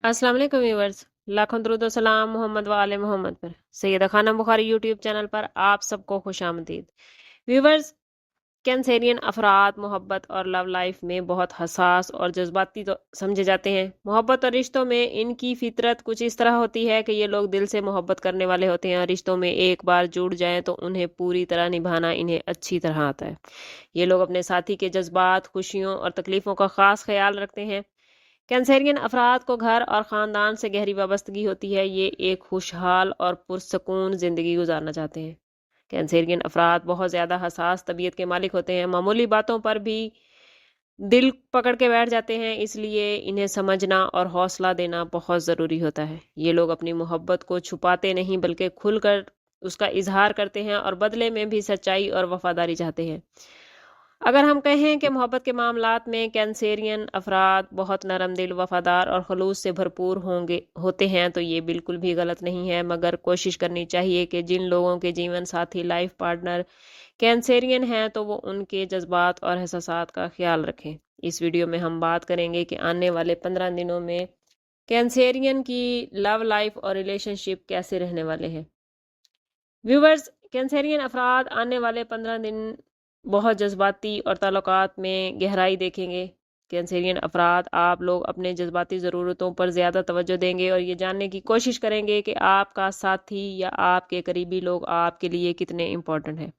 अस्सलाम वालेकुम व्यूअर्स। लाखों दरूद और सलाम मोहम्मद व आले मोहम्मद पर। सैयदा खानम बुखारी यूट्यूब चैनल पर आप सबको खुशामदीद। व्यूअर्स, कैंसेरियन अफराद मोहब्बत और लव लाइफ में बहुत हसास और जज्बाती तो समझे जाते हैं। मोहब्बत और रिश्तों में इनकी फितरत कुछ इस तरह होती है कि ये लोग दिल से मोहब्बत करने वाले होते हैं और रिश्तों में एक बार जुड़ जाएं तो उन्हें पूरी तरह निभाना इन्हें अच्छी तरह आता है। ये लोग अपने साथी के जज्बात, खुशियों और तकलीफों का खास ख्याल रखते हैं। कैंसेरियन अफराद को घर और ख़ानदान से गहरी वाबस्तगी होती है। ये एक खुशहाल और पुरसकून ज़िंदगी गुजारना चाहते हैं। कैंसेरियन अफराद बहुत ज़्यादा हसास तबीयत के मालिक होते हैं। मामूली बातों पर भी दिल पकड़ के बैठ जाते हैं, इसलिए इन्हें समझना और हौसला देना बहुत ज़रूरी होता है। ये लोग अपनी मोहब्बत को छुपाते नहीं बल्कि खुलकर उसका इजहार करते हैं और बदले में भी सच्चाई और वफादारी चाहते हैं। अगर हम कहें कि मोहब्बत के मामलात में कैंसेरियन अफराद बहुत नरम दिल, वफादार और खलूस से भरपूर होते हैं तो ये बिल्कुल भी गलत नहीं है, मगर कोशिश करनी चाहिए कि जिन लोगों के जीवन साथी, लाइफ पार्टनर कैंसेरियन हैं तो वो उनके जज्बात और एहसासात का ख्याल रखें। इस वीडियो में हम बात करेंगे कि आने वाले 15 दिनों में कैंसेरियन की लव लाइफ और रिलेशनशिप कैसे रहने वाले हैं। व्यूवर्स, कैंसेरियन अफराद आने वाले 15 दिन बहुत जज्बाती और ताल्लुकात में गहराई देखेंगे। कैंसेरियन अफराद, आप लोग अपने जज्बाती ज़रूरतों पर ज़्यादा तवज्जो देंगे और ये जानने की कोशिश करेंगे कि आपका साथी या आपके करीबी लोग आपके लिए कितने इम्पोर्टेंट हैं।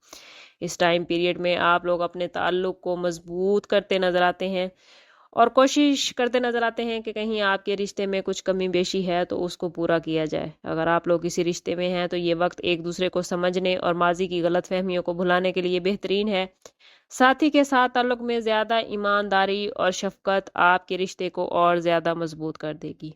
इस टाइम पीरियड में आप लोग अपने ताल्लुक़ को मजबूत करते नज़र आते हैं और कोशिश करते नजर आते हैं कि कहीं आपके रिश्ते में कुछ कमी बेशी है तो उसको पूरा किया जाए। अगर आप लोग किसी रिश्ते में हैं तो ये वक्त एक दूसरे को समझने और माजी की गलत फहमियों को भुलाने के लिए बेहतरीन है। साथी के साथ ताल्लुक में ज़्यादा ईमानदारी और शफकत आपके रिश्ते को और ज़्यादा मजबूत कर देगी।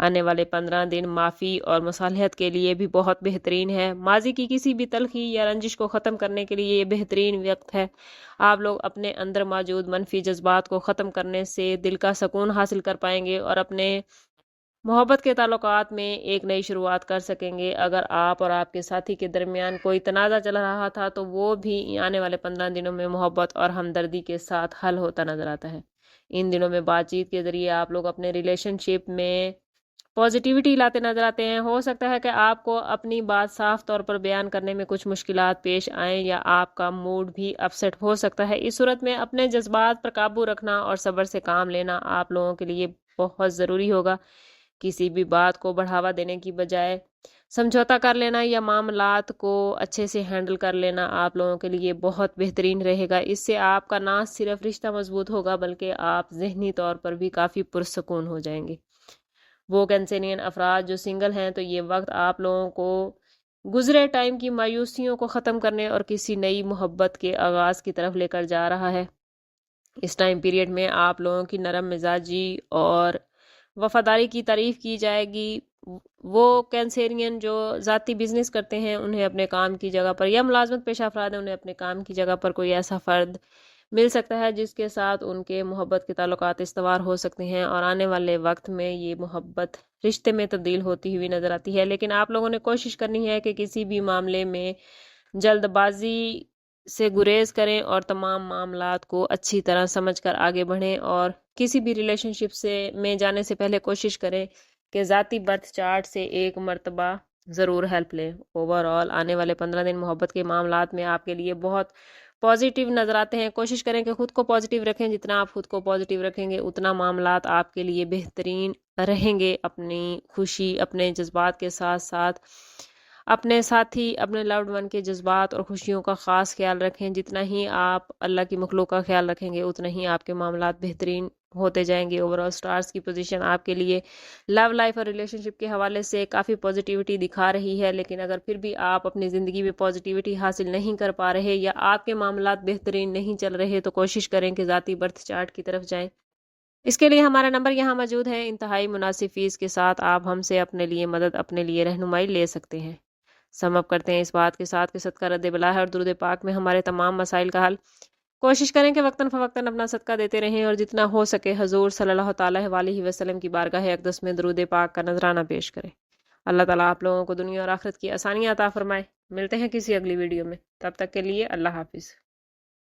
आने वाले 15 दिन माफ़ी और मुसालहत के लिए भी बहुत बेहतरीन है। माजी की किसी भी तलखी या रंजिश को ख़त्म करने के लिए ये बेहतरीन वक्त है। आप लोग अपने अंदर मौजूद मनफी जज्बात को ख़त्म करने से दिल का सुकून हासिल कर पाएंगे और अपने मोहब्बत के ताल्लुकात में एक नई शुरुआत कर सकेंगे। अगर आप और आपके साथी के दरमियान कोई तनाज़ा चल रहा था तो वो भी आने वाले 15 दिनों में मोहब्बत और हमदर्दी के साथ हल होता नजर आता है। इन दिनों में बातचीत के ज़रिए आप लोग अपने रिलेशनशिप में पॉजिटिविटी लाते नजर आते हैं। हो सकता है कि आपको अपनी बात साफ तौर पर बयान करने में कुछ मुश्किलात पेश आएं या आपका मूड भी अपसेट हो सकता है। इस सूरत में अपने जज्बात पर काबू रखना और सब्र से काम लेना आप लोगों के लिए बहुत ज़रूरी होगा। किसी भी बात को बढ़ावा देने की बजाय समझौता कर लेना या मामलात को अच्छे से हैंडल कर लेना आप लोगों के लिए बहुत बेहतरीन रहेगा। इससे आपका ना सिर्फ रिश्ता मजबूत होगा बल्कि आप जहनी तौर पर भी काफ़ी पुरसकून हो जाएंगे। वो कैंसेरियन अफराद जो सिंगल हैं तो ये वक्त आप लोगों को गुजरे टाइम की मायूसियों को ख़त्म करने और किसी नई मोहब्बत के आगाज़ की तरफ लेकर जा रहा है। इस टाइम पीरियड में आप लोगों की नरम मिजाजी और वफादारी की तारीफ की जाएगी। वो कैंसेरियन जो ज़ाती बिजनेस करते हैं उन्हें अपने काम की जगह पर, या मुलाजमत पेशा अफराद हैं, उन्हें अपने काम की जगह पर कोई ऐसा फ़र्द मिल सकता है जिसके साथ उनके मोहब्बत के ताल्लुकात इस्तवार हो सकते हैं और आने वाले वक्त में ये मोहब्बत रिश्ते में तब्दील होती हुई नज़र आती है। लेकिन आप लोगों ने कोशिश करनी है कि किसी भी मामले में जल्दबाजी से गुरेज करें और तमाम मामलात को अच्छी तरह समझकर आगे बढ़ें और किसी भी रिलेशनशिप से में जाने से पहले कोशिश करें कि ज़ाती बर्थ चार्ट से एक मर्तबा ज़रूर हेल्प लें। ओवरऑल आने वाले 15 दिन मोहब्बत के मामलात में आपके लिए बहुत पॉजिटिव नज़र आते हैं। कोशिश करें कि खुद को पॉजिटिव रखें। जितना आप खुद को पॉजिटिव रखेंगे उतना मामलात आपके लिए बेहतरीन रहेंगे। अपनी खुशी, अपने जज्बात के साथ साथ अपने साथी, अपने लव्ड वन के जज्बात और खुशियों का ख़ास ख्याल रखें। जितना ही आप अल्लाह की मखलूक का ख्याल रखेंगे उतना ही आपके मामलात बेहतरीन होते जाएंगे। ओवरऑल स्टार्स की पोजीशन आपके लिए लव लाइफ और रिलेशनशिप के हवाले से काफ़ी पॉजिटिविटी दिखा रही है। लेकिन अगर फिर भी आप अपनी ज़िंदगी में पॉजिटिविटी हासिल नहीं कर पा रहे या आपके मामलात बेहतरीन नहीं चल रहे तो कोशिश करें कि ज़ाती बर्थ चार्ट की तरफ जाएं। इसके लिए हमारा नंबर यहाँ मौजूद है। इंतहाई मुनासिब फ़ीस के साथ आप हमसे अपने लिए मदद, अपने लिए रहनुमाई ले सकते हैं। सम अप करते हैं इस बात के साथ कि सदका रद्द बला है और दुरूद पाक में हमारे तमाम मसाइल का हल। कोशिश करें कि वक्तन फ़वक्तन अपना सदका देते रहें और जितना हो सके हजूर सल्लल्लाहु अलैहि वसल्लम की बारगाह अक़दस में दुरूद पाक का नजराना पेश करें। अल्लाह ताला आप लोगों को दुनिया और आखिरत की आसानियाँ अता फरमाए। मिलते हैं किसी अगली वीडियो में, तब तक के लिए अल्लाह हाफिज़।